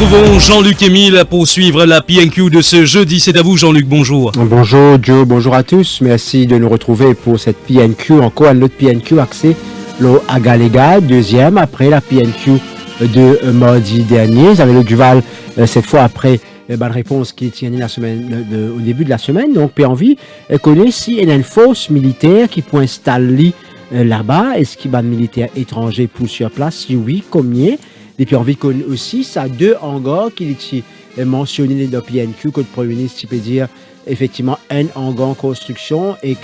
Retrouvons Jean-Luc Émile pour suivre la PNQ de ce jeudi. C'est à vous Jean-Luc, bonjour. Bonjour Joe, bonjour à tous. Merci de nous retrouver pour cette PNQ, encore un autre PNQ axé le Agalega, deuxième après la PNQ de mardi dernier. Vous avez le Duval cette fois après bonne réponse qui tient la semaine, au début de la semaine. Donc PNV connaît si il y a une force militaire qui peut installer là-bas. Est-ce qu'il y a des militaires étrangers pour sur place? Si oui, combien? Et puis on vit aussi, ça a deux hangars qui est mentionné dans le PNQ, que le Premier ministre peut dire effectivement un hangar en construction et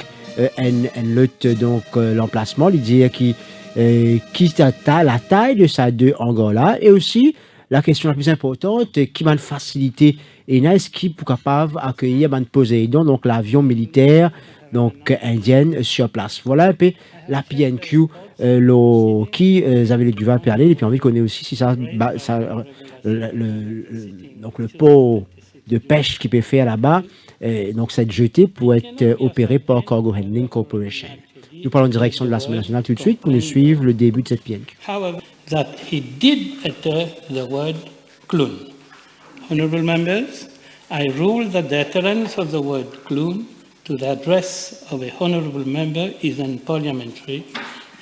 un lot donc l'emplacement, il dit qui la taille de ces deux hangars-là, et aussi la question la plus importante, qui va faciliter et est-ce qui est capable d'accueillir Poséidon, donc l'avion militaire donc indienne sur place. Voilà un peu la PNQ qui avait le Duval parler, et puis on connaît aussi si ça, donc le port de pêche qui peut faire là-bas, donc cette jetée pour être opérée par Cargo Handling Corporation. Nous parlons en direction de l'Assemblée nationale tout de suite pour nous suivre le début de cette PNQ. However, that he did utter the word clown. Honorable members, I rule that the utterance of the word clown to the address of a honorable member is unparliamentary,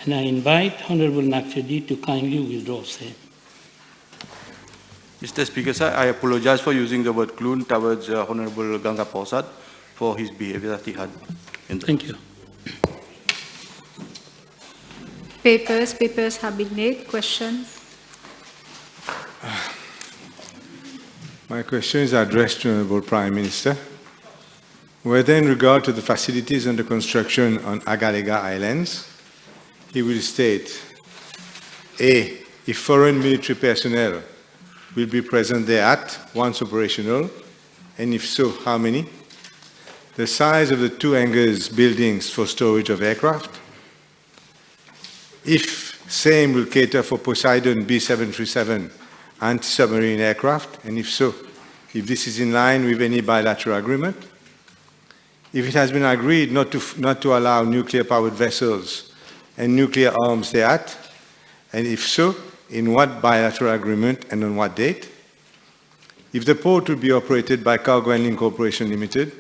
and I invite Honorable Nakshidi to kindly withdraw same. Mr. Speaker, sir, I apologize for using the word clown towards Honorable Ganga Prasad for his behavior that he had. Thank you. Papers have been made. Questions? My question is addressed to the Honorable Prime Minister. Whether in regard to the facilities under construction on Agalega Islands, he will state, A, if foreign military personnel will be present thereat once operational, and if so, how many? The size of the two hangars buildings for storage of aircraft. If same will cater for Poseidon B737 anti-submarine aircraft, and if so, if this is in line with any bilateral agreement. If it has been agreed not to allow nuclear-powered vessels and nuclear arms thereat, and if so, in what bilateral agreement and on what date? If the port will be operated by Cargo Handling Corporation Limited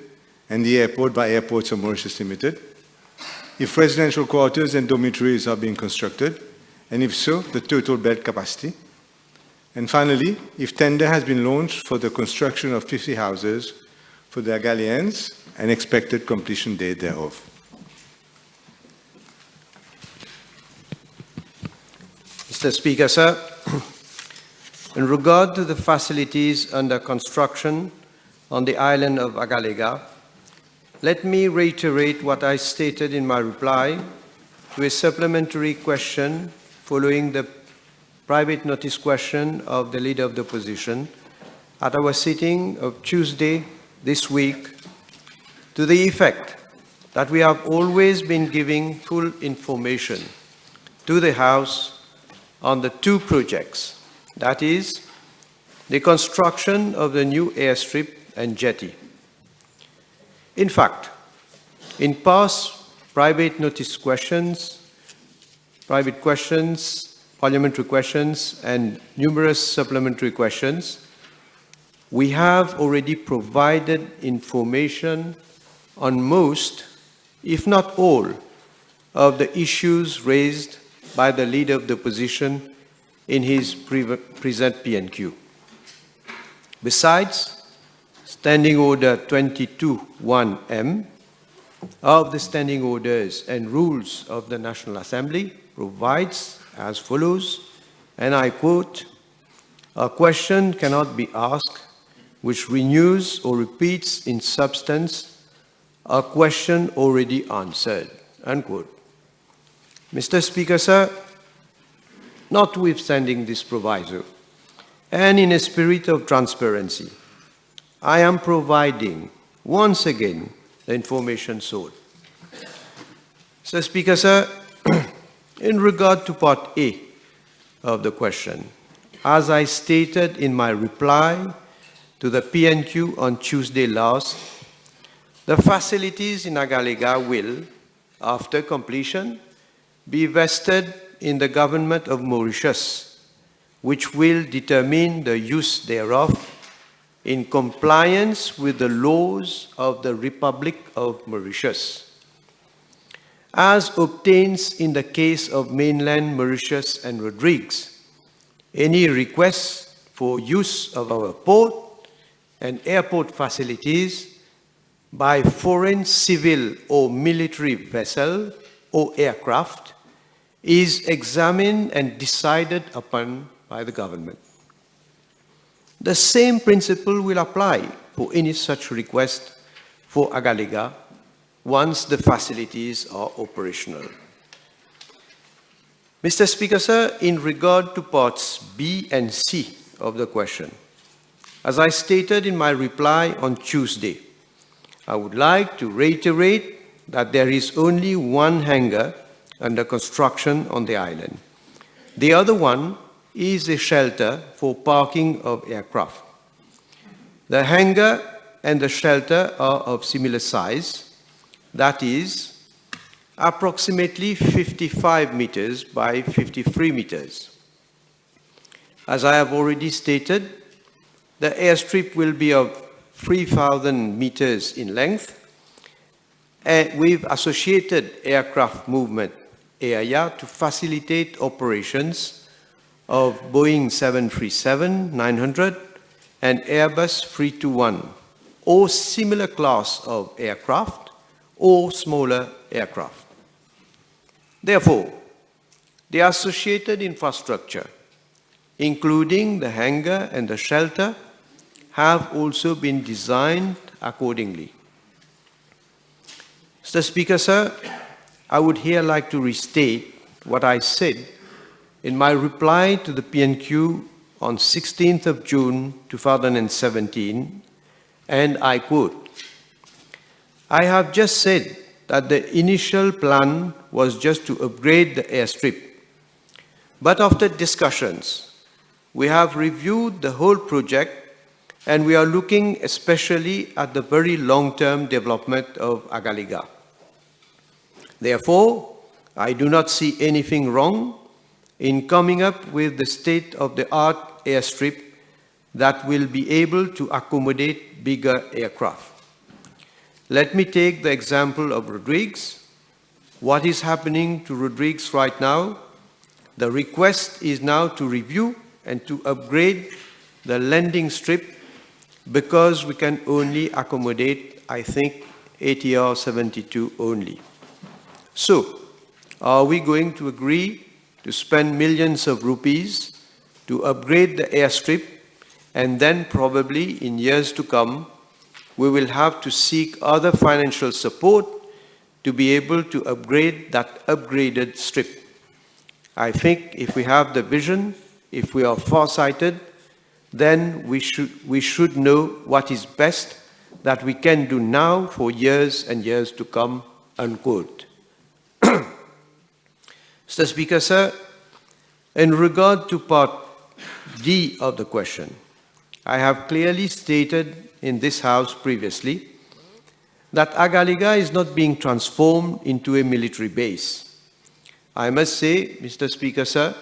and the airport by Airports of Mauritius Limited, if residential quarters and dormitories are being constructed, and if so, the total bed capacity. And finally, if tender has been launched for the construction of 50 houses for the Agalians, and expected completion date thereof. Mr. Speaker, sir, in regard to the facilities under construction on the island of Agalega, let me reiterate what I stated in my reply to a supplementary question following the private notice question of the Leader of the Opposition at our sitting of Tuesday this week, to the effect that we have always been giving full information to the House on the two projects, that is, the construction of the new airstrip and jetty. In fact, in past private notice questions, parliamentary questions, and numerous supplementary questions, we have already provided information on most, if not all, of the issues raised by the Leader of the Opposition in his present PNQ. Besides, Standing Order 22(1)M of the Standing Orders and Rules of the National Assembly provides as follows, and I quote, "A question cannot be asked which renews or repeats in substance a question already answered," unquote. Mr. Speaker, sir, notwithstanding this proviso, and in a spirit of transparency, I am providing once again the information sought. Mr. Speaker, sir, in regard to Part A of the question, as I stated in my reply to the PNQ on Tuesday last, the facilities in Agalega will, after completion, be vested in the government of Mauritius, which will determine the use thereof in compliance with the laws of the Republic of Mauritius. As obtains in the case of mainland Mauritius and Rodrigues, any request for use of our port and airport facilities by foreign civil or military vessel or aircraft is examined and decided upon by the government. The same principle will apply for any such request for Agalega once the facilities are operational. Mr. Speaker, sir, in regard to parts B and C of the question, as I stated in my reply on Tuesday, I would like to reiterate that there is only one hangar under construction on the island. The other one is a shelter for parking of aircraft. The hangar and the shelter are of similar size, that is, approximately 55 meters by 53 meters. As I have already stated, the airstrip will be of 3,000 meters in length and with associated aircraft movement area to facilitate operations of Boeing 737-900 and Airbus 321 or similar class of aircraft or smaller aircraft. Therefore, the associated infrastructure, including the hangar and the shelter, have also been designed accordingly. Mr. Speaker, sir, I would here like to restate what I said in my reply to the PNQ on 16th of June 2017, and I quote, "I have just said that the initial plan was just to upgrade the airstrip, but after discussions, we have reviewed the whole project and we are looking especially at the very long-term development of Agalega. Therefore, I do not see anything wrong in coming up with the state-of-the-art airstrip that will be able to accommodate bigger aircraft. Let me take the example of Rodrigues. What is happening to Rodrigues right now? The request is now to review and to upgrade the landing strip because we can only accommodate, I think, ATR 72 only. So, are we going to agree to spend millions of rupees to upgrade the airstrip, and then probably in years to come, we will have to seek other financial support to be able to upgrade that upgraded strip? I think if we have the vision, if we are farsighted, then we should know what is best that we can do now for years and years to come," unquote. Mr. Speaker, sir, in regard to part D of the question, I have clearly stated in this House previously that Agalega is not being transformed into a military base. I must say, Mr. Speaker, sir,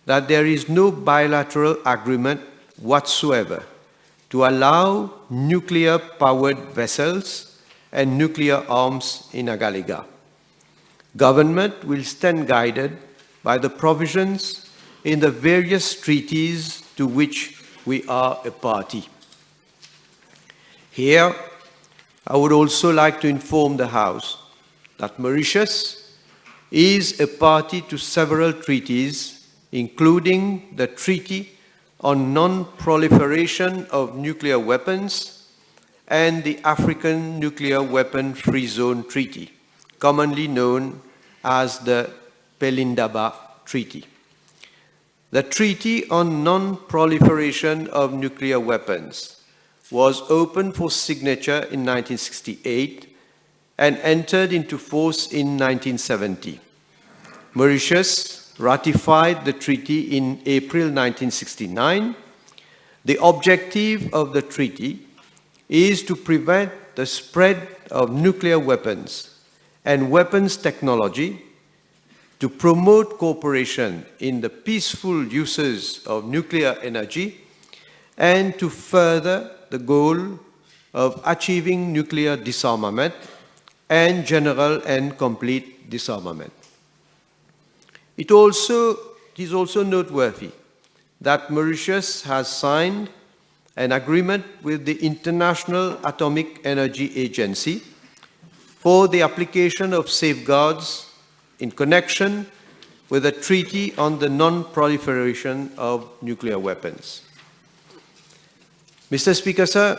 that there is no bilateral agreement whatsoever to allow nuclear-powered vessels and nuclear arms in Agalega. Government will stand guided by the provisions in the various treaties to which we are a party. Here, I would also like to inform the House that Mauritius is a party to several treaties, including the Treaty on Non-Proliferation of Nuclear Weapons and the African Nuclear Weapon Free Zone Treaty, commonly known as the Pelindaba Treaty. The Treaty on Non-Proliferation of Nuclear Weapons was open for signature in 1968 and entered into force in 1970. Mauritius ratified the treaty in April 1969. The objective of the treaty is to prevent the spread of nuclear weapons and weapons technology to promote cooperation in the peaceful uses of nuclear energy and to further the goal of achieving nuclear disarmament and general and complete disarmament. It is also noteworthy that Mauritius has signed an agreement with the International Atomic Energy Agency for the application of safeguards in connection with a treaty on the non-proliferation of nuclear weapons. Mr. Speaker, sir,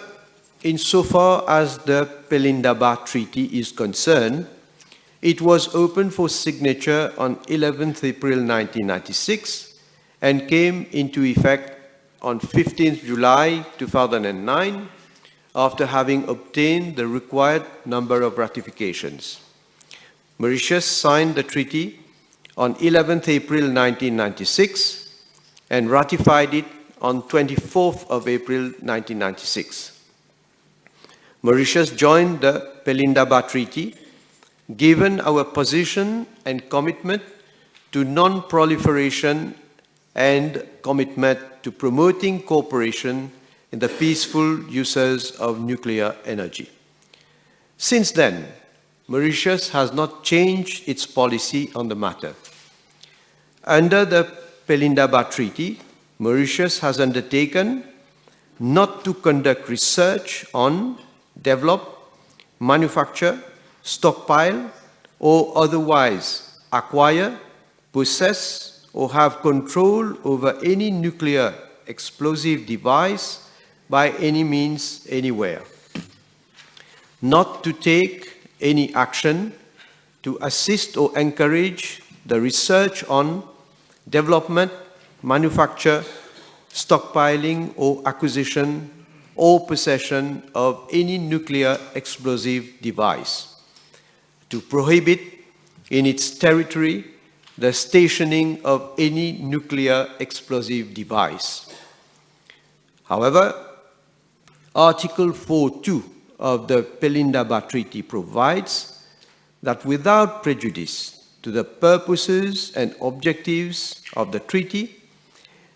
insofar as the Pelindaba Treaty is concerned, it was opened for signature on 11th April 1996 and came into effect on 15th July 2009 after having obtained the required number of ratifications. Mauritius signed the treaty on 11th April 1996 and ratified it on 24th of April 1996. Mauritius joined the Pelindaba Treaty given our position and commitment to non-proliferation and commitment to promoting cooperation in the peaceful uses of nuclear energy. Since then, Mauritius has not changed its policy on the matter. Under the Pelindaba Treaty, Mauritius has undertaken not to conduct research on, develop, manufacture, stockpile, or otherwise acquire, possess, or have control over any nuclear explosive device by any means anywhere. Not to take any action to assist or encourage the research on, development, manufacture, stockpiling or acquisition or possession of any nuclear explosive device. To prohibit in its territory the stationing of any nuclear explosive device. However, Article 4.2 of the Pelindaba Treaty provides that without prejudice to the purposes and objectives of the treaty,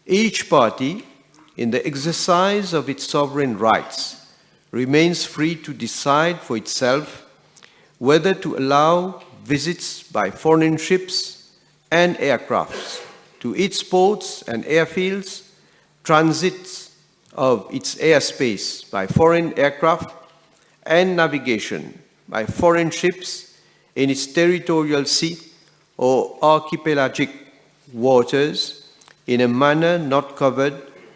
each party, in the exercise of its sovereign rights, remains free to decide for itself whether to allow visits by foreign ships and aircrafts to its ports and airfields, transits of its airspace by foreign aircraft, and navigation by foreign ships in its territorial sea or archipelagic waters in a manner not covered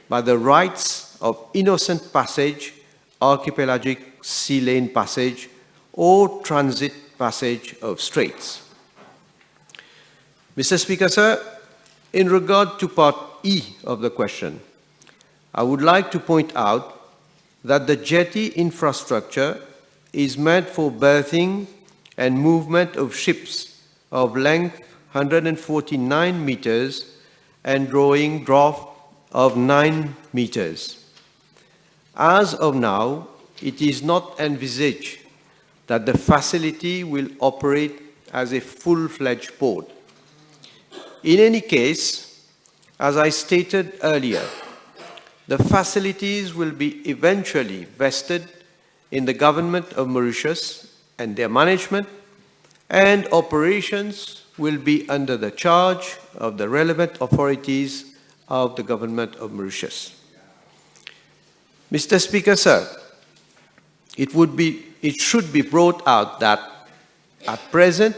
by the rights of innocent passage, archipelagic sea lane passage, or transit passage of straits. Mr. Speaker, sir, in regard to Part E of the question, I would like to point out that the jetty infrastructure is meant for berthing and movement of ships of length 149 meters and drawing draft of 9 meters. As of now, it is not envisaged that the facility will operate as a full-fledged port. In any case, as I stated earlier, the facilities will be eventually vested in the government of Mauritius and their management, and operations will be under the charge of the relevant authorities of the government of Mauritius. Mr. Speaker, sir, it should be brought out that at present,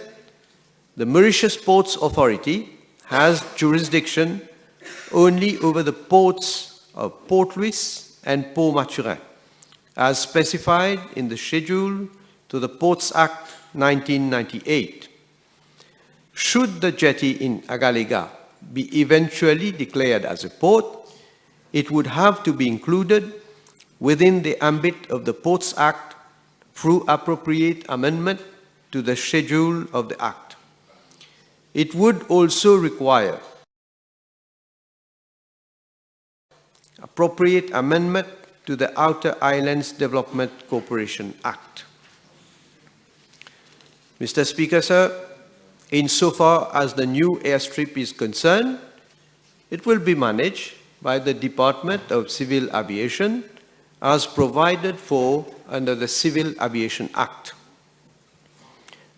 the Mauritius Ports Authority has jurisdiction only over the ports of Port Louis and Port Maturin, as specified in the schedule to the Ports Act 1998. Should the jetty in Agalega be eventually declared as a port, it would have to be included within the ambit of the Ports Act through appropriate amendment to the schedule of the Act. It would also require appropriate amendment to the Outer Islands Development Cooperation Act. Mr. Speaker, sir, Insofar as the new airstrip is concerned, it will be managed by the Department of Civil Aviation as provided for under the Civil Aviation Act.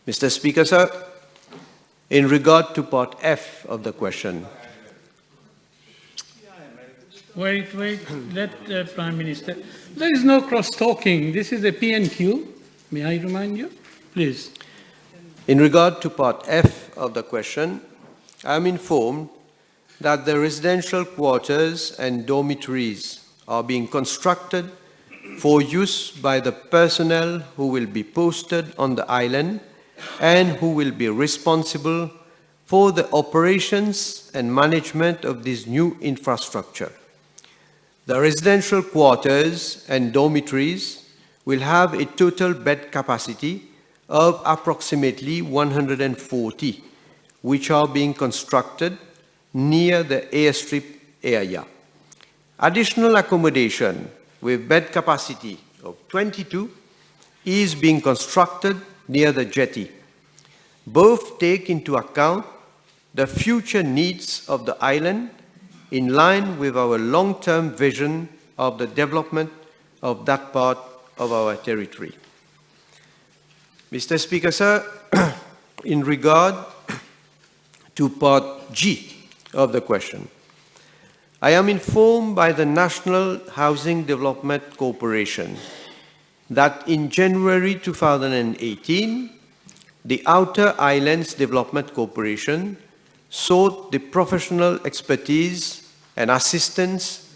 Mr. Speaker, sir, in regard to part F of the question. Wait, let the Prime Minister. There is no cross-talking. This is a PNQ. May I remind you? Please. In regard to part F of the question, I am informed that the residential quarters and dormitories are being constructed for use by the personnel who will be posted on the island and who will be responsible for the operations and management of this new infrastructure. The residential quarters and dormitories will have a total bed capacity of approximately 140, which are being constructed near the airstrip area. Additional accommodation with bed capacity of 22 is being constructed near the jetty. Both take into account the future needs of the island in line with our long-term vision of the development of that part of our territory. Mr. Speaker, sir, in regard to part G of the question, I am informed by the National Housing Development Corporation that in January 2018, the Outer Islands Development Corporation sought the professional expertise and assistance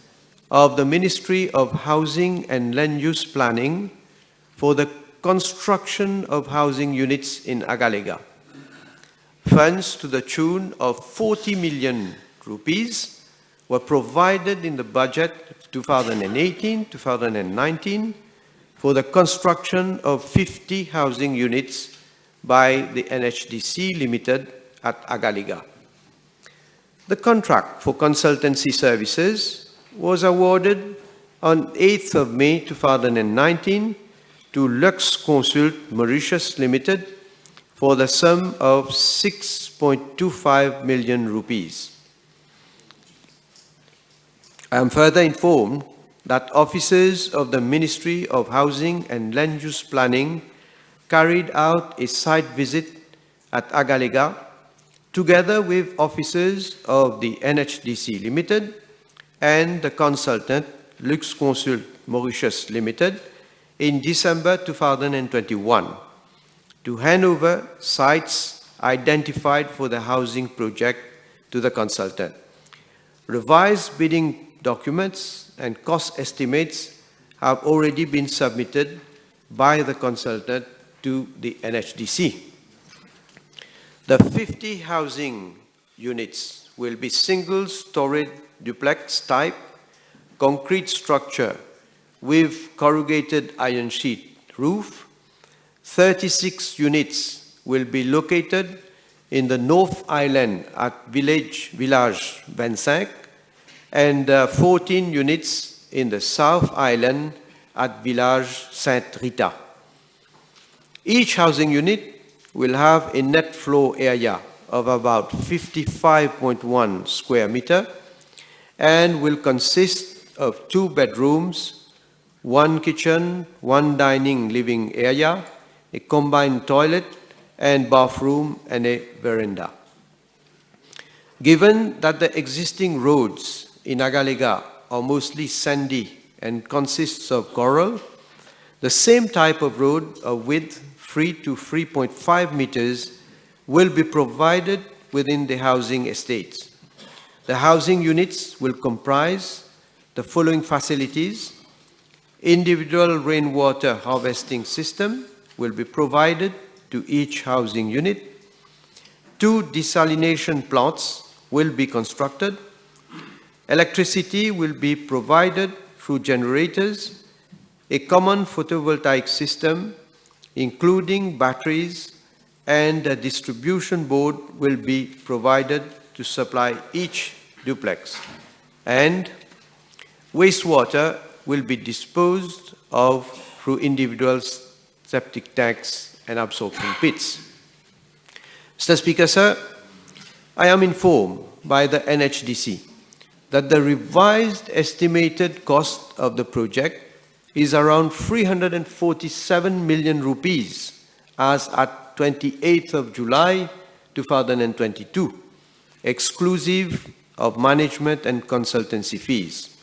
of the Ministry of Housing and Land Use Planning for the construction of housing units in Agalega. Funds to the tune of 40 million rupees were provided in the budget 2018-2019 for the construction of 50 housing units by the NHDC Limited at Agalega. The contract for consultancy services was awarded on 8th of May 2019 to Lux Consult Mauritius Limited for the sum of 6.25 million rupees. I am further informed that officers of the Ministry of Housing and Land Use Planning carried out a site visit at Agalega together with officers of the NHDC Limited and the consultant Lux Consult Mauritius Limited in December 2021 to hand over sites identified for the housing project to the consultant. Revised bidding documents and cost estimates have already been submitted by the consultant to the NHDC. The 50 housing units will be single-story duplex type concrete structure with corrugated iron sheet roof. 36 units will be located in the North Island at Village 25 and 14 units in the South Island at Village Sainte Rita. Each housing unit will have a net floor area of about 55.1 square meter and will consist of 2 bedrooms, 1 kitchen, 1 dining living area, a combined toilet and bathroom and a veranda. Given that the existing roads in Agalega are mostly sandy and consists of coral, the same type of road of width 3 to 3.5 meters will be provided within the housing estates. The housing units will comprise the following facilities. Individual rainwater harvesting system will be provided to each housing unit. 2 desalination plants will be constructed. Electricity will be provided through generators. A common photovoltaic system, including batteries, and a distribution board will be provided to supply each duplex. And wastewater will be disposed of through individual septic tanks and absorption pits. Mr. Speaker, sir, I am informed by the NHDC that the revised estimated cost of the project is around 347 million rupees as at 28th of July 2022, exclusive of management and consultancy fees.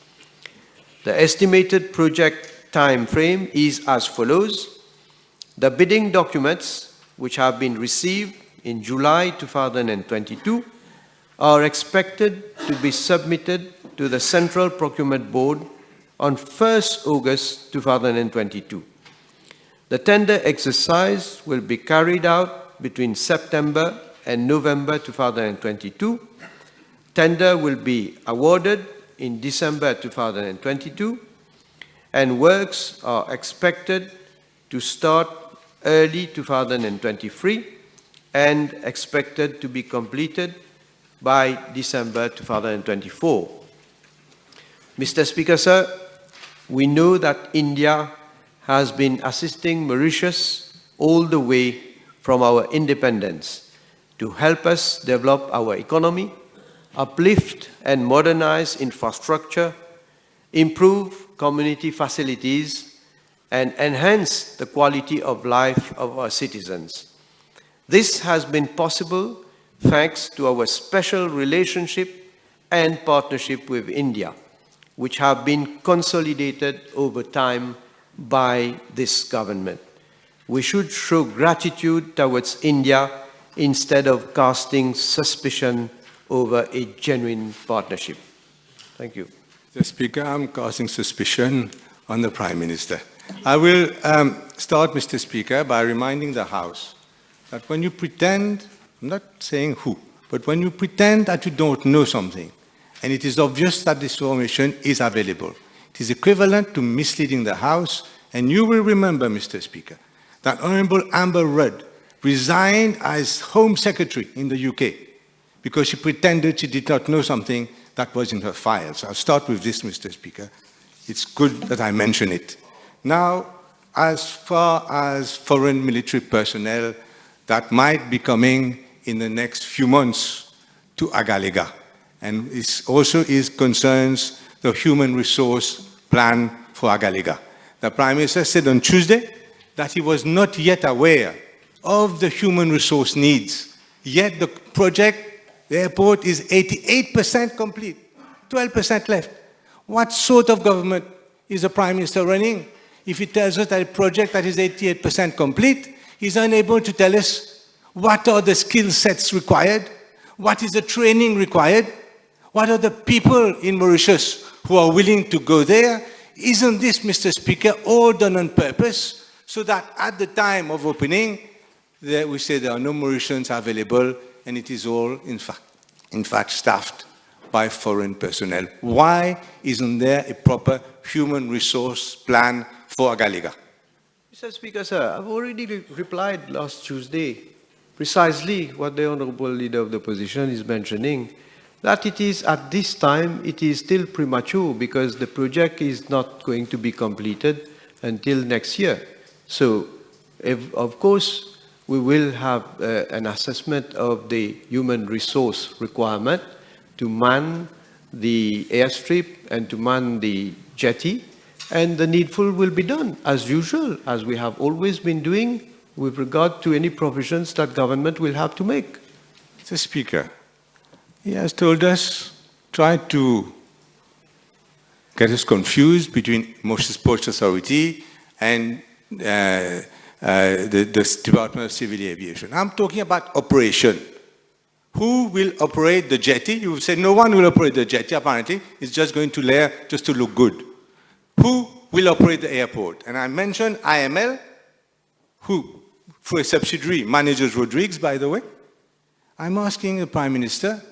The estimated project time frame is as follows. The bidding documents, which have been received in July 2022, are expected to be submitted to the Central Procurement Board on 1st August 2022. The tender exercise will be carried out between September and November 2022. Tender will be awarded in December 2022, and works are expected to start early 2023 and expected to be completed by December 2024. Mr. Speaker, sir, we know that India has been assisting Mauritius all the way from our independence to help us develop our economy, uplift and modernize infrastructure, improve community facilities, and enhance the quality of life of our citizens. This has been possible thanks to our special relationship and partnership with India, which have been consolidated over time by this government. We should show gratitude towards India instead of casting suspicion over a genuine partnership. Thank you. Mr. Speaker, I'm casting suspicion on the Prime Minister. I will start, Mr. Speaker, by reminding the House that when you pretend, I'm not saying who, but when you pretend that you don't know something, and it is obvious that this information is available, it is equivalent to misleading the House, and you will remember, Mr. Speaker, that Honourable Amber Rudd resigned as Home Secretary in the UK because she pretended she did not know something that was in her files. I'll start with this, Mr. Speaker. It's good that I mention it. Now, as far as foreign military personnel that might be coming in the next few months to Agalega, and it also concerns the human resource plan for Agalega. The Prime Minister said on Tuesday that he was not yet aware of the human resource needs, yet the project, the airport, is 88% complete, 12% left. What sort of government is the Prime Minister running? If he tells us that a project that is 88% complete, he's unable to tell us what are the skill sets required, what is the training required, what are the people in Mauritius who are willing to go there. Isn't this, Mr. Speaker, all done on purpose so that at the time of opening, we say there are no Mauritians available and it is all, in fact, staffed by foreign personnel? Why isn't there a proper human resource plan for Agalega? Mr. Speaker, sir, I've already replied last Tuesday precisely what the Honourable Leader of the Opposition is mentioning, that it is at this time, it is still premature because the project is not going to be completed until next year. So, of course, we will have an assessment of the human resource requirement to man the airstrip and to man the jetty, and the needful will be done as usual, as we have always been doing with regard to any provisions that government will have to make. Mr. Speaker, he has told us, tried to get us confused between Mauritius Ports Authority and the Department of Civil Aviation. I'm talking about operation. Who will operate the jetty? You say no one will operate the jetty, apparently. It's just going to layer just to look good. Who will operate the airport? And I mentioned IML, who, for a subsidiary, manages Rodrigues, by the way. I'm asking the Prime Minister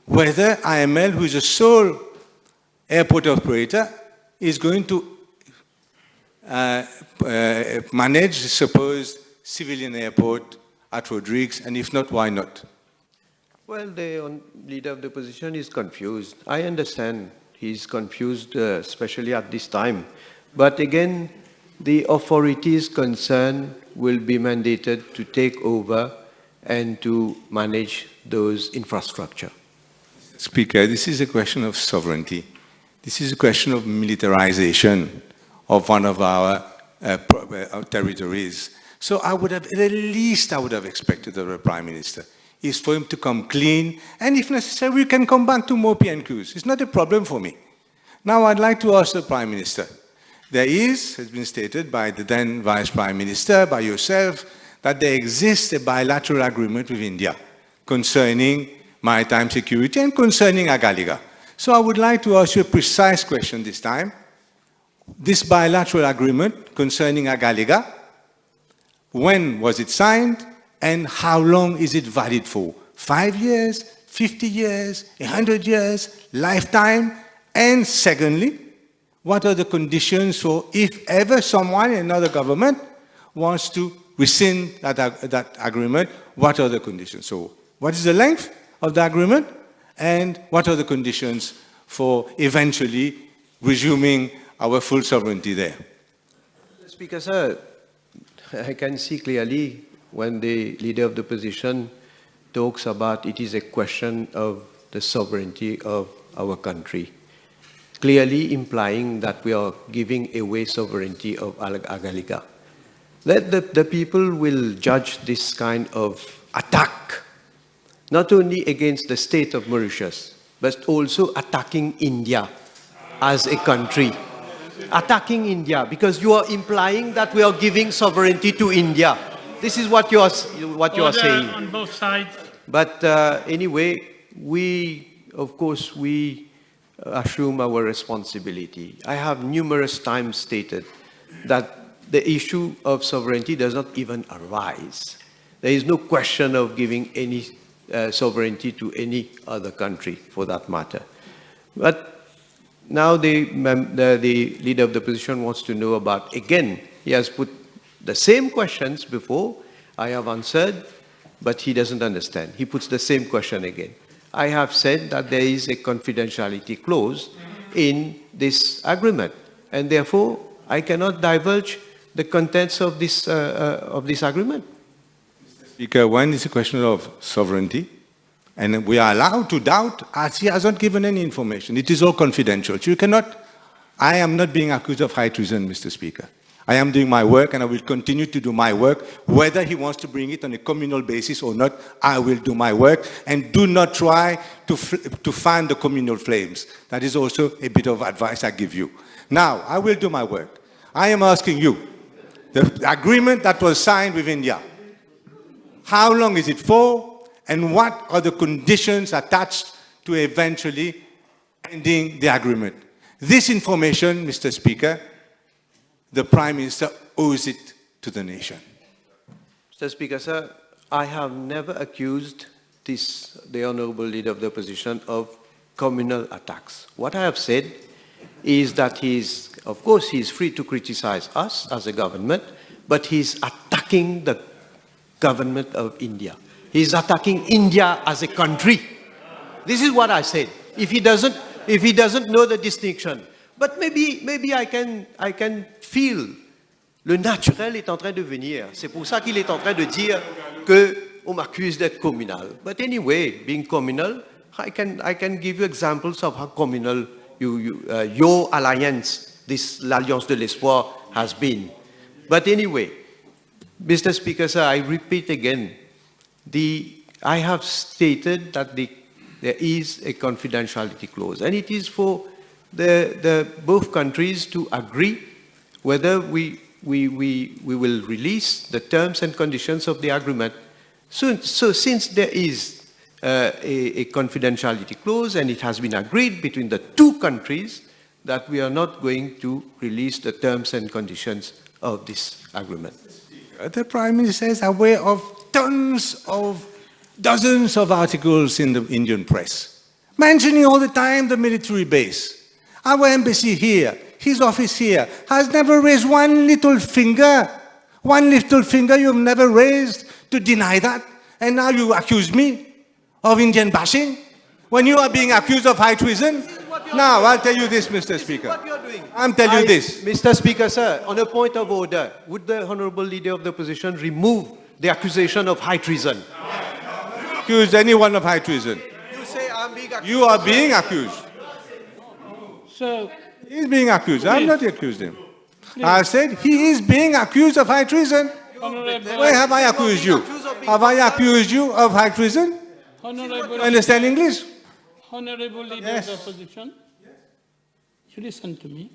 whether IML, who is a sole airport operator, is going to manage the supposed civilian airport at Rodrigues, and if not, why not? Well, the Leader of the Opposition is confused. I understand he's confused, especially at this time. But again, the authorities concerned will be mandated to take over and to manage those infrastructure. Speaker, this is a question of sovereignty. This is a question of militarization of one of our territories. So I would have, at the least I would have expected of the Prime Minister is for him to come clean, and if necessary, we can come back to more PNQs. It's not a problem for me. Now I'd like to ask the Prime Minister. There is, has been stated by the then Vice Prime Minister, by yourself, that there exists a bilateral agreement with India concerning maritime security and concerning Agalega. So I would like to ask you a precise question this time. This bilateral agreement concerning Agalega, when was it signed and how long is it valid for? 5 years, 50 years, 100 years, lifetime? And secondly, what are the conditions for if ever someone in another government wants to rescind that agreement, what are the conditions? So what is the length of the agreement and what are the conditions for eventually resuming our full sovereignty there? Speaker, sir, I can see clearly when the leader of the opposition talks about it is a question of the sovereignty of our country, clearly implying that we are giving away sovereignty of Agalega. Let the people will judge this kind of attack, not only against the state of Mauritius, but also attacking India as a country. Attacking India, because you are implying that we are giving sovereignty to India. This is what you are saying. On both sides. But anyway, of course, we assume our responsibility. I have numerous times stated that the issue of sovereignty does not even arise. There is no question of giving any sovereignty to any other country, for that matter. But now the leader of the opposition wants to know about, again, he has put the same questions before, I have answered, but he doesn't understand. He puts the same question again. I have said that there is a confidentiality clause in this agreement, and therefore I cannot divulge the contents of this agreement. Speaker, when it's a question of sovereignty, and we are allowed to doubt, as he hasn't given any information. It is all confidential. So you cannot, I am not being accused of high treason, Mr. Speaker. I am doing my work and I will continue to do my work. Whether he wants to bring it on a communal basis or not, I will do my work. And do not try to fan the communal flames. That is also a bit of advice I give you. Now, I will do my work. I am asking you, the agreement that was signed with India, how long is it for? And what are the conditions attached to eventually ending the agreement? This information, Mr. Speaker, the Prime Minister owes it to the nation. Mr. Speaker, sir, I have never accused the Honourable Leader of the Opposition of communal attacks. What I have said is that of course, he's free to criticize us as a government, but he's attacking the government of India. He's attacking India as a country. This is what I said. If he doesn't know the distinction, but maybe I can feel le naturel est en train de venir. C'est pour ça qu'il est en train de dire que on m'accuse d'être communal. But anyway, being communal, I can give you examples of how communal your alliance, l'Alliance de l'Espoir, has been. But anyway, Mr. Speaker, sir, I repeat again. I have stated that there is a confidentiality clause, and it is for both countries to agree whether we will release the terms and conditions of the agreement. So since there is a confidentiality clause, and it has been agreed between the two countries that we are not going to release the terms and conditions of this agreement. The Prime Minister is aware of dozens of articles in the Indian press, mentioning all the time the military base. Our embassy here, his office here, has never raised one little finger. One little finger you've never raised to deny that. And now you accuse me of Indian bashing when you are being accused of high treason. Now, I'll tell you this, Mr. Speaker. What you're doing. I'm telling you this. Mr. Speaker, sir, on a point of order, would the Honourable Leader of the Opposition remove the accusation of high treason? accused anyone of high treason. You say I'm being accused. You are being accused. So, He's being accused. I'm not accused him. I said he is being accused of high treason. Honorable, Where have I accused you? Have I accused you of high treason? Honorable, You understand English? Honorable Leader Yes. of the Opposition, you listen to me.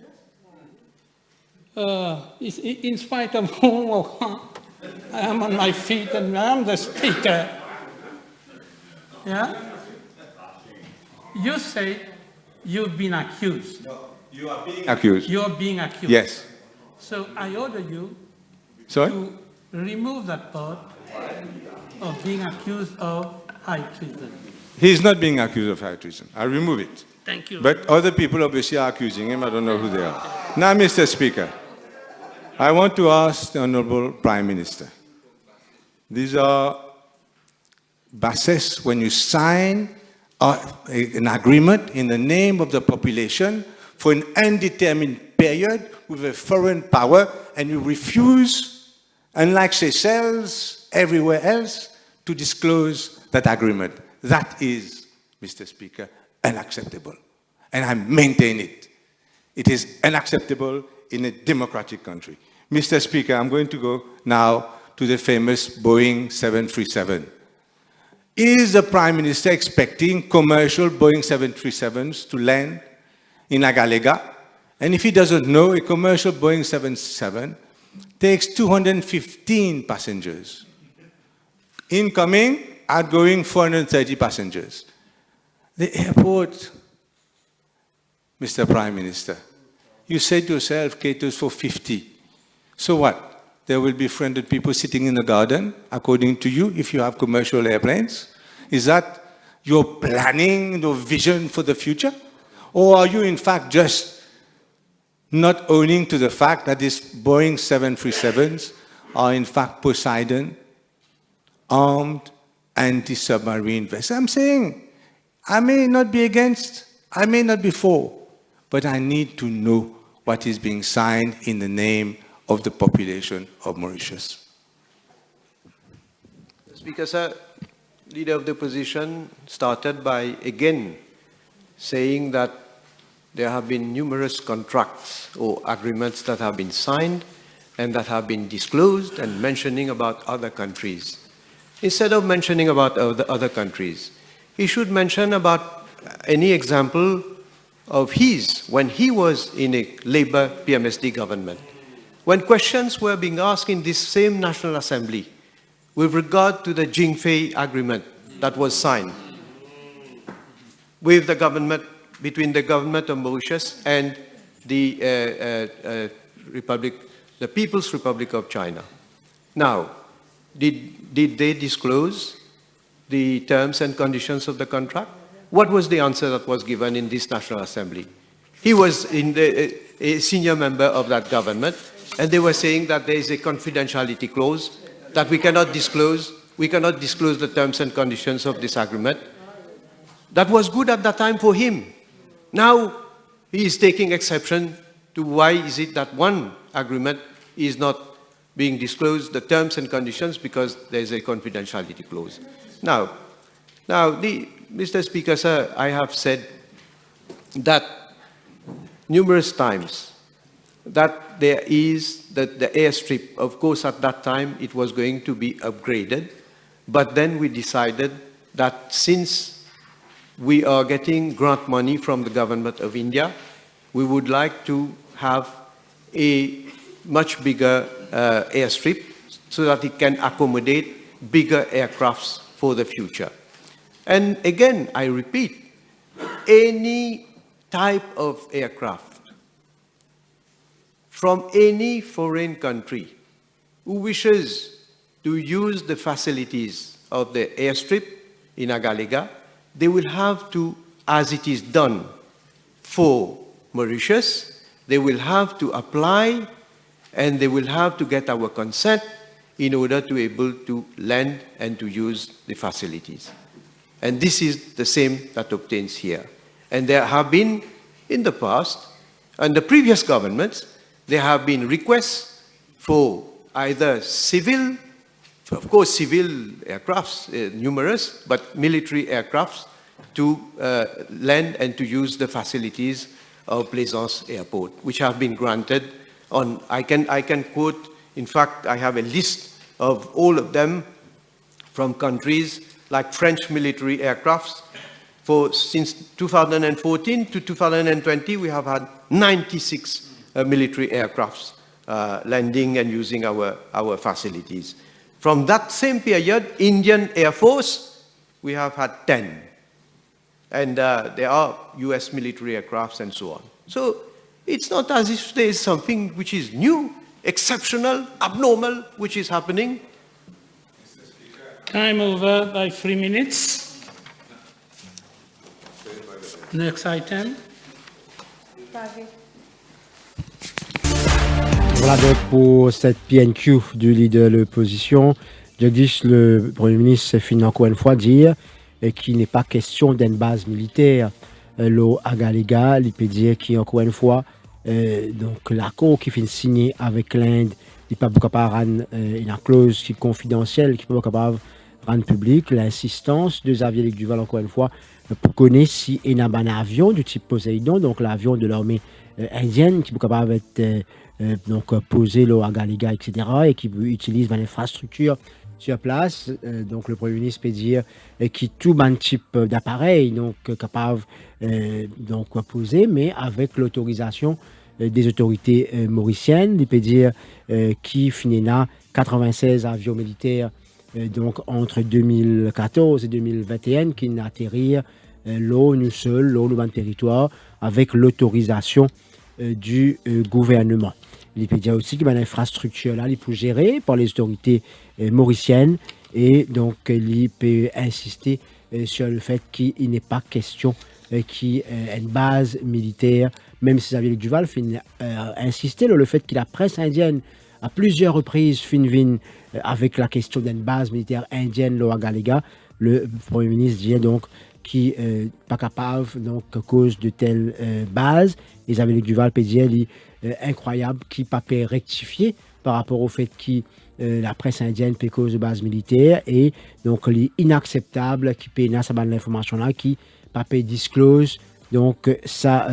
In spite of whom I am on my feet and I am the Speaker, yeah? You say you've been accused. You are being accused. You're being accused. Yes. So I order you Sorry? to remove that part of being accused of high treason. He's not being accused of high treason. I'll remove it. Thank you. But other people obviously are accusing him. I don't know who they are. Now, Mr. Speaker, I want to ask the Honorable Prime Minister. These are bases when you sign an agreement in the name of the population for an undetermined period with a foreign power, and you refuse, unlike Seychelles, everywhere else, to disclose that agreement. That is, Mr. Speaker, unacceptable. And I maintain it. It is unacceptable in a democratic country. Mr. Speaker, I'm going to go now to the famous Boeing 737. Is the Prime Minister expecting commercial Boeing 737s to land in Agalega? And if he doesn't know, a commercial Boeing 737 takes 215 passengers. Incoming, outgoing 430 passengers. The airport, Mr. Prime Minister, you said yourself caters for 50. So what? There will be 400 people sitting in the garden, according to you, if you have commercial airplanes? Is that your planning, your vision for the future? Or are you, in fact, just not owning to the fact that these Boeing 737s are, in fact, Poseidon, armed anti-submarine vessels? I'm saying, I may not be against, I may not be for, but I need to know what is being signed in the name of the population of Mauritius. Speaker, sir, Leader of the Opposition started by again saying that there have been numerous contracts or agreements that have been signed and that have been disclosed and mentioning about other countries. Instead of mentioning about other countries, he should mention about any example of his when he was in a Labour PMSD government. When questions were being asked in this same National Assembly with regard to the Jingfei Agreement that was signed with the government, between the government of Mauritius and the People's Republic of China. Now, did they disclose the terms and conditions of the contract? What was the answer that was given in this National Assembly? He was a senior member of that government, and they were saying that there is a confidentiality clause that we cannot disclose the terms and conditions of this agreement. That was good at that time for him. Now he is taking exception to why is it that one agreement is not being disclosed, the terms and conditions, because there is a confidentiality clause. Now, Mr. Speaker, sir, I have said that numerous times that there is the airstrip. Of course, at that time, it was going to be upgraded. But then we decided that since we are getting grant money from the government of India, we would like to have a much bigger airstrip so that it can accommodate bigger aircrafts for the future. And again, I repeat, any type of aircraft from any foreign country who wishes to use the facilities of the airstrip in Agalega, they will have to, as it is done for Mauritius, they will have to apply and they will have to get our consent in order to be able to land and to use the facilities. And this is the same that obtains here. And there have been, in the past, under previous governments, there have been requests for either civil of course, civil aircrafts, numerous, but military aircrafts to land and to use the facilities of Plaisance Airport, which have been granted on, I can quote, in fact, I have a list of all of them from countries like French military aircrafts. Since 2014 to 2020, we have had 96 military aircrafts landing and using our facilities. From that same period, Indian Air Force, we have had 10. And there are US military aircrafts and so on. So it's not as if there is something which is new, exceptional, abnormal, which is happening. Time over by 3 minutes. Next item. Voilà donc pour cette PNQ du leader de l'opposition. Jagdish, le Premier ministre, finit encore une fois dire qu'il n'est pas question d'une base militaire. Le Agalega, il peut dire qu'il encore une fois, donc l'accord qui finit signé avec l'Inde, il n'est pas capable de une clause qui est confidentielle, qui n'est pas capable de rendre public. L'insistance de Xavier Duval, encore une fois, pour connaître si il y a un avion du type Poséidon, donc l'avion de l'armée indienne, qui est capable d'être donc posé au Agalega, etc., et qui utilise une infrastructure sur place. Donc le Premier ministre peut dire qu'il tout un type d'appareil donc capable donc poser, mais avec l'autorisation des autorités mauriciennes. Il peut dire qu'il finit là 96 avions militaires donc entre 2014 et 2021 qui n'atterrirent l'ONU seul, l'ONU territoire, avec l'autorisation du gouvernement. Il peut dire aussi qu'il y a une infrastructure là, il peut gérer par les autorités mauriciennes et donc il peut insister sur le fait qu'il n'est pas question qu'il y ait une base militaire, même si Xavier Duval insisté sur le fait que la presse indienne à plusieurs reprises finit avec la question d'une base militaire indienne au Agalega. Le Premier ministre dit donc qui n'est pas capable, donc, à cause de telle base. Et Xavier Duval peut dire incroyable, qui ne peut pas rectifier par rapport au fait que la presse indienne peut cause de base militaire. Et donc, il est inacceptable qui peut avoir l'information là, qui ne peut pas disclose donc, ça,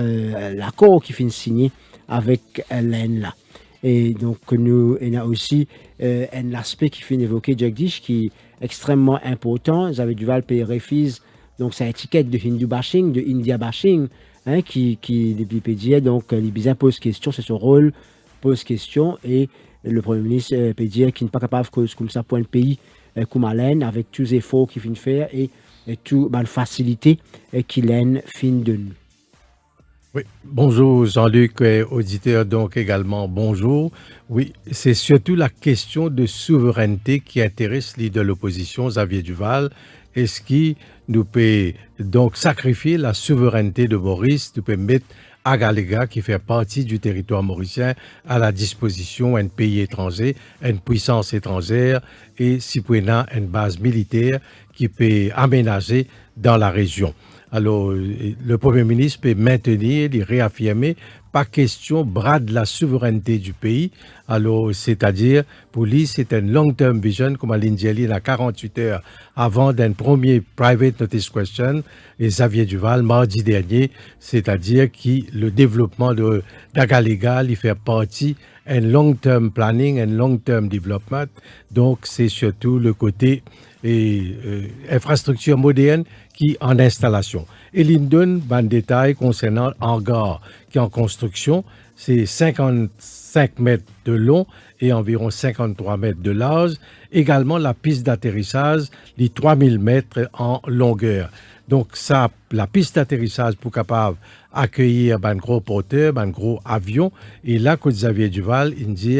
l'accord qui finit signé avec l'Inde là. Et donc, nous, il y a aussi un aspect qui finit évoqué, Jagdish, qui est extrêmement important. Xavier Duval peut refuser donc sa étiquette de Hindu bashing, de India bashing, hein, qui peut dire, donc les pose question, c'est son rôle, pose question, et le Premier ministre peut dire qu'il n'est pas capable de cause comme ça pour un pays comme l'Inde, avec tous les efforts qu'il finit de faire et toute la facilité qu'il a fin de nous. Oui, bonjour Jean-Luc, auditeur donc également bonjour. Oui, c'est surtout la question de souveraineté qui intéresse le leader de l'opposition, Xavier Duval. Est-ce qu'il nous peut donc sacrifier la souveraineté de Maurice, nous peut mettre Agalega, qui fait partie du territoire mauricien, à la disposition d'un pays étranger, une puissance étrangère, et si vous avez une base militaire qui peut aménager dans la région. Alors, le Premier ministre peut maintenir et réaffirmer, pas question bras de la souveraineté du pays. Alors, c'est-à-dire, pour lui, c'est une long-term vision, comme l'Indieli, à 48 heures avant d'un premier private notice question, et Xavier Duval, mardi dernier, c'est-à-dire que le développement d'Agalega, il fait partie un long-term planning, un long-term development. Donc, c'est surtout le côté infrastructure moderne qui en installation. Et il donne un détail concernant hangar qui est en construction. C'est 55 mètres de long et environ 53 mètres de large. Également, la piste d'atterrissage, les 3000 mètres en longueur. Donc, ça, la piste d'atterrissage pour capable accueillir un gros porteur, un gros avion. Et là, que Xavier Duval, il dit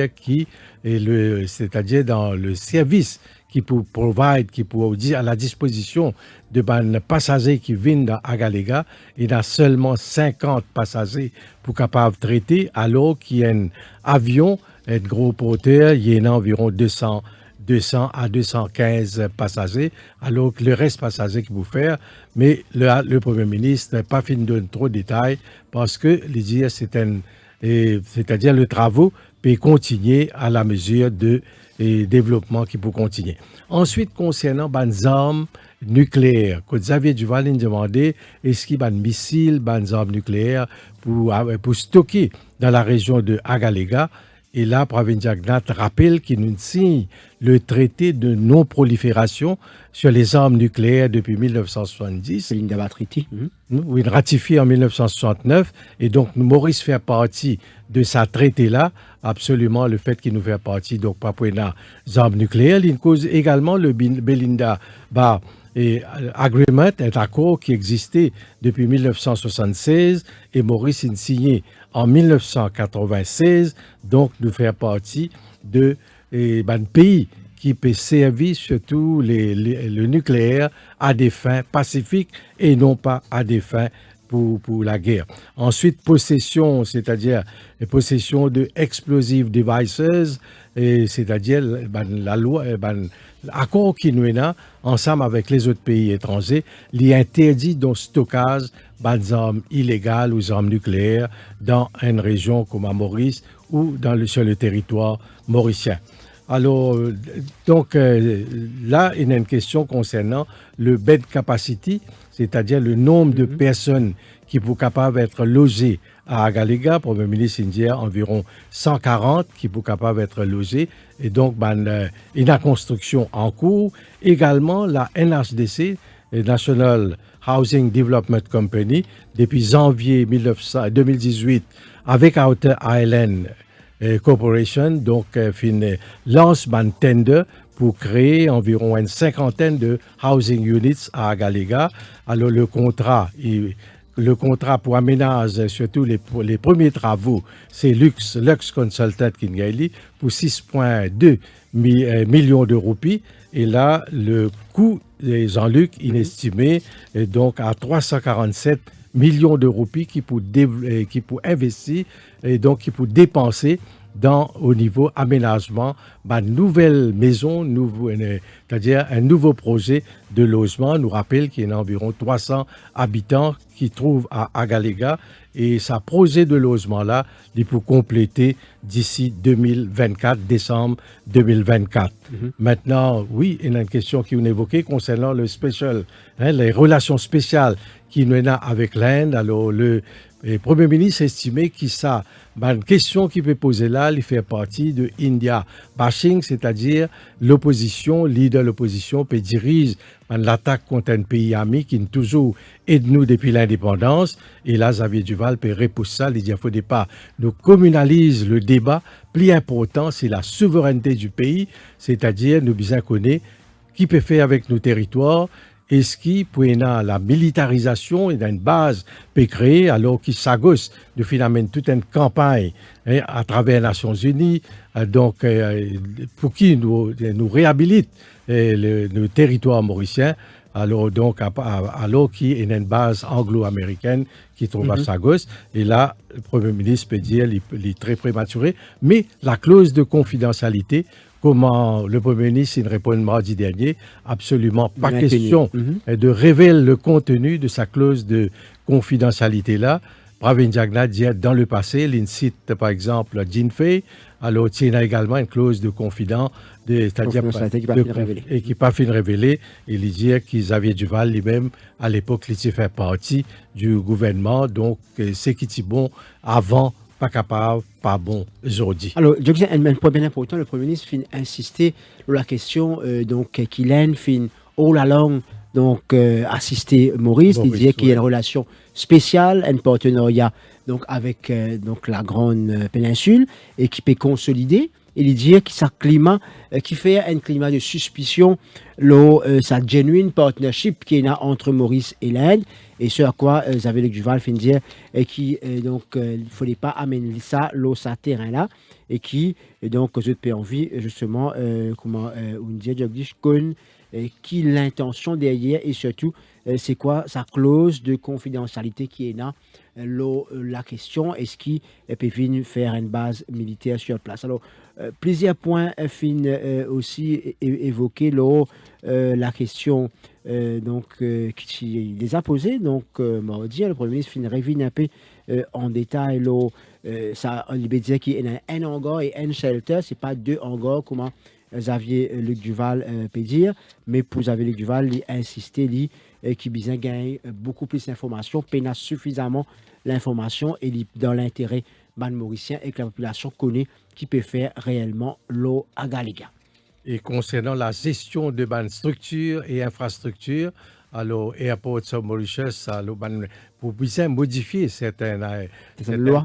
c'est-à-dire dans le service qui peut provide, qui peut dire à la disposition de passagers qui viennent d'Agalega, il y a seulement 50 passagers pour capable traiter, alors qu'il y a un avion, un gros porteur, il y en a environ 200 à 215 passagers, alors que le reste passagers qui vous faire, mais le Premier ministre n'a pas fini de donner trop de détails parce que c'est-à-dire les travaux peut continuer à la mesure de développement qui peut continuer. Ensuite, concernant les armes nucléaires, que Xavier Duval a demandé, est-ce qu'il y a des missiles, des armes nucléaires pour stocker dans la région de Agalega. Et là, Pravin Jagnat rappelle qu'il nous signe le traité de non-prolifération sur les armes nucléaires depuis 1970. C'est l'Indabat Treaty. Oui, ratifié en 1969. Et donc, Maurice fait partie de ce traité-là. Absolument, le fait qu'il nous fait partie, donc, pas pour les armes nucléaires. Il cause également le Belinda Agreement, un accord qui existait depuis 1976 et Maurice a signé en 1996, donc nous faire partie de pays qui peut servir surtout le nucléaire à des fins pacifiques et non pas à des fins pour la guerre. Ensuite, possession, c'est-à-dire possession de explosive devices, c'est-à-dire la loi, l'accord qui nous est là, ensemble avec les autres pays étrangers, il interdit donc stockage des armes illégales ou armes nucléaires dans une région comme à Maurice ou sur le territoire mauricien. Alors, donc là, il y a une question concernant le bed capacity, c'est-à-dire le nombre de personnes qui sont capables d'être logées à Agalega. Pour le ministre indien, environ 140 qui sont capables d'être logées. Et donc, il y a une construction en cours. Également, la NHDC, National Housing Development Company, depuis janvier 2018, avec Outer Island Corporation, donc lance un tender pour créer environ une cinquantaine de housing units à Agalega. Alors le contrat pour aménager surtout les premiers travaux, c'est Lux Consultant Kingaili pour 6,2 millions de roupies. Et là, le coût, Jean-Luc, inestimé donc à 347 millions de roupies qui pour investir et donc qui pour dépenser au niveau aménagement, nouvelle maison, c'est-à-dire un nouveau projet de logement. Nous rappelle qu'il y a environ 300 habitants qui trouvent à Agalega et ce projet de logement-là, il peut compléter d'ici 2024, décembre 2024. Maintenant, oui, il y a une question qui est évoquée concernant le special, les relations spéciales qui nous a avec l'Inde. Alors, le Premier ministre estimait que ça, une question qui peut poser là, il fait partie de India bashing, c'est-à-dire l'opposition, leader de l'opposition, peut diriger l'attaque contre un pays ami qui nous toujours aide nous depuis l'indépendance. Et là, Xavier Duval peut répondre ça, il dit qu'il ne faut pas nous communaliser le débat. Plus important, c'est la souveraineté du pays, c'est-à-dire nous bien connaître qui peut faire avec nos territoires. Est-ce qu'il peut y avoir la militarisation et une base peut créer alors qu'il s'agosse de finalement toute une campagne à travers les Nations Unies donc pour qui nous réhabilite le territoire mauricien alors donc alors qu'il y a une base anglo-américaine qui trouve à Sagos et là le Premier ministre peut dire il est très prématuré mais la clause de confidentialité. Comment le Premier ministre répond mardi dernier, absolument pas question de révéler le contenu de sa clause de confidentialité-là. Pravin Jagnat dit dans le passé, il cite par exemple Jinfei, alors il y a également une clause de confident, c'est-à-dire qui n'est pas fin révélée. Il dit qu'ils avaient Duval lui-même, à l'époque, il fait partie du gouvernement, donc c'est qui est bon avant. Pas capable, pas bon aujourd'hui. Alors, un point bien important, le Premier ministre fin insister sur la question donc qu'il a fin all along donc assister Maurice, il disait qu'il y a une relation spéciale, un partenariat donc avec donc la grande péninsule et qui peut consolider. Il dit que ça climat qui fait un climat de suspicion, sa genuine partnership qui est là entre Maurice et l'Inde. Et ce à quoi Xavier Duval fait dire qui donc il ne fallait pas amener ça ça terrain là et qui donc aux autres pays en vie justement comment on dit Jagdish Kun qui l'intention derrière et surtout c'est quoi sa clause de confidentialité qui est là la question est-ce qu'il peut venir faire une base militaire sur place. Alors plusieurs points fin aussi évoqués la question qui les a posés donc mardi le Premier ministre fin revient un peu en détail ça, on veut dire qu'il y a un hangar et un shelter, c'est pas deux hangars, comment Xavier Luc Duval peut dire, mais pour Xavier Luc Duval, il a insisté, qu'il besoin gagner beaucoup plus d'informations, qu'il a suffisamment l'information et dans l'intérêt ban mauricien et que la population connaît qui peut faire réellement l'eau à Agalega. Et concernant la gestion de ban structures et infrastructures, alors Airports of Mauritius, alors, pour bien modifier certaines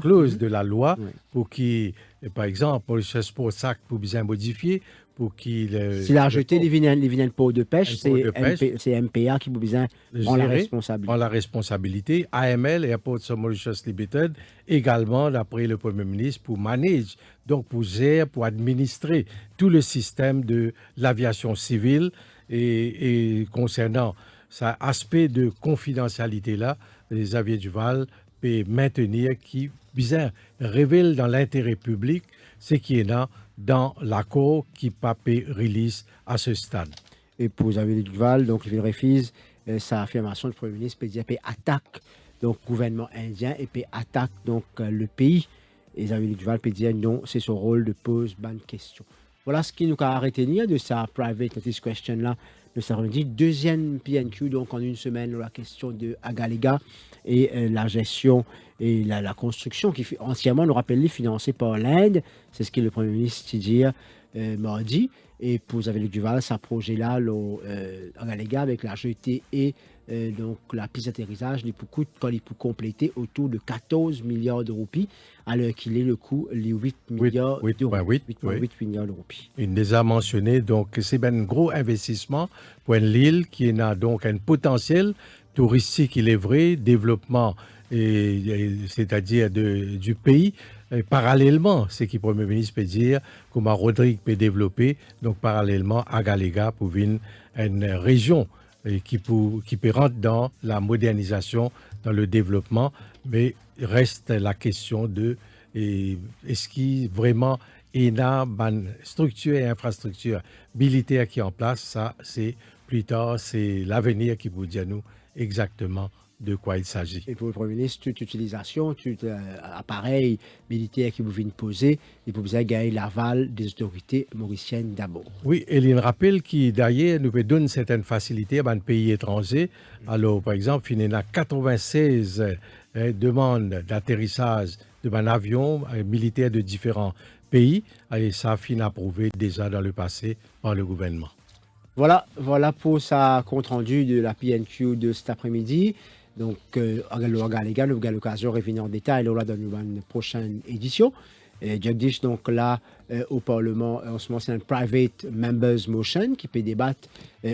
clauses de la loi, pour qui, par exemple, Mauritius Port Act, pour bien modifier, pour qu'il... S'il a rejeté les vignettes pour de pêche, c'est MPA qui prend la responsabilité. Prend la responsabilité. AML, Airports of Mauritius Limited, également, d'après le Premier ministre, pour manager, donc pour gérer, pour administrer tout le système de l'aviation civile et concernant cet aspect de confidentialité-là, Xavier Duval peut maintenir qui, bizarre, révèle dans l'intérêt public ce qui est là dans l'accord qui peut release à ce stade. Et pour Xavier Duval, donc il refuse sa affirmation du Premier ministre, peut dire qu'il attaque donc le gouvernement indien et puis attaque donc le pays. Et Xavier Duval peut dire non, c'est son rôle de poser bonne question. Voilà ce qui nous a retenir de sa private notice question là de sa remise. Deuxième PNQ, donc en une semaine, la question de Agalega et la gestion et la construction qui entièrement, nous rappelle, financée par l'Inde. C'est ce que le Premier ministre dit mardi. Et pour Xavier Duval, ce projet-là, Agalega avec la jetée et donc la piste d'atterrissage, il peut compléter autour de 14 milliards de roupies, alors qu'il est le coût les 8 milliards d'euros. 8,8 milliards de roupies. Il les a mentionné, donc c'est un gros investissement pour une île qui a donc un potentiel touristique, il est vrai, développement, c'est-à-dire du pays. Et parallèlement, ce que le Premier ministre peut dire, comment Rodrigue peut développer, donc parallèlement, Agalega pour une région qui peut rentrer dans la modernisation, dans le développement, mais reste la question de est-ce qu'il vraiment y a une structure et infrastructure militaire qui est en place. Ça, c'est plus tard, c'est l'avenir qui vous dit à nous exactement de quoi il s'agit. Et pour le Premier ministre, toute utilisation, tout appareil militaire qui vous vient poser, il faut bien gagner l'aval des autorités mauriciennes d'abord. Oui, et il rappelle qu'il d'ailleurs nous peut donner certaines facilités à un pays étranger. Alors, par exemple, il y a 96 demandes d'atterrissage de un avion militaire de différents pays, et ça a fini approuvé déjà dans le passé par le gouvernement. Voilà pour sa compte rendu de la PNQ de cet après-midi. Donc, Agalega, nous avons l'occasion de revenir en détail là, dans une prochaine édition. Jagdish, donc là, au Parlement, en ce moment, c'est un private members motion qui peut débattre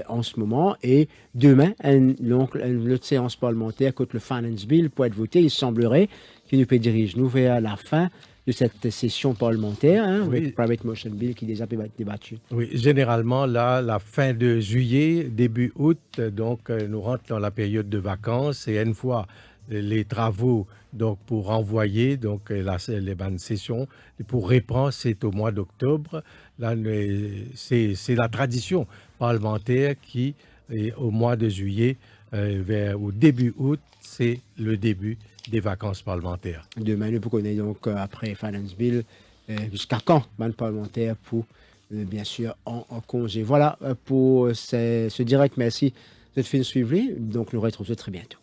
en ce moment. Et demain, l'autre séance parlementaire contre le Finance Bill pour être voté, il semblerait qu'il nous peut diriger nous vers la fin de cette session parlementaire, avec le Private Motion Bill qui est déjà débattu. Oui, généralement, là, la fin de juillet, début août, donc nous rentrons dans la période de vacances et une fois les travaux donc pour envoyer donc les bonnes sessions pour reprendre, c'est au mois d'octobre. Là, c'est la tradition parlementaire qui au mois de juillet au début août, c'est le début des vacances parlementaires. Demain, nous connaissons donc après Finance Bill jusqu'à quand ban parlementaire pour bien sûr en congé. Voilà pour ce direct. Merci de fin suivre. Donc nous retrouvons très bientôt.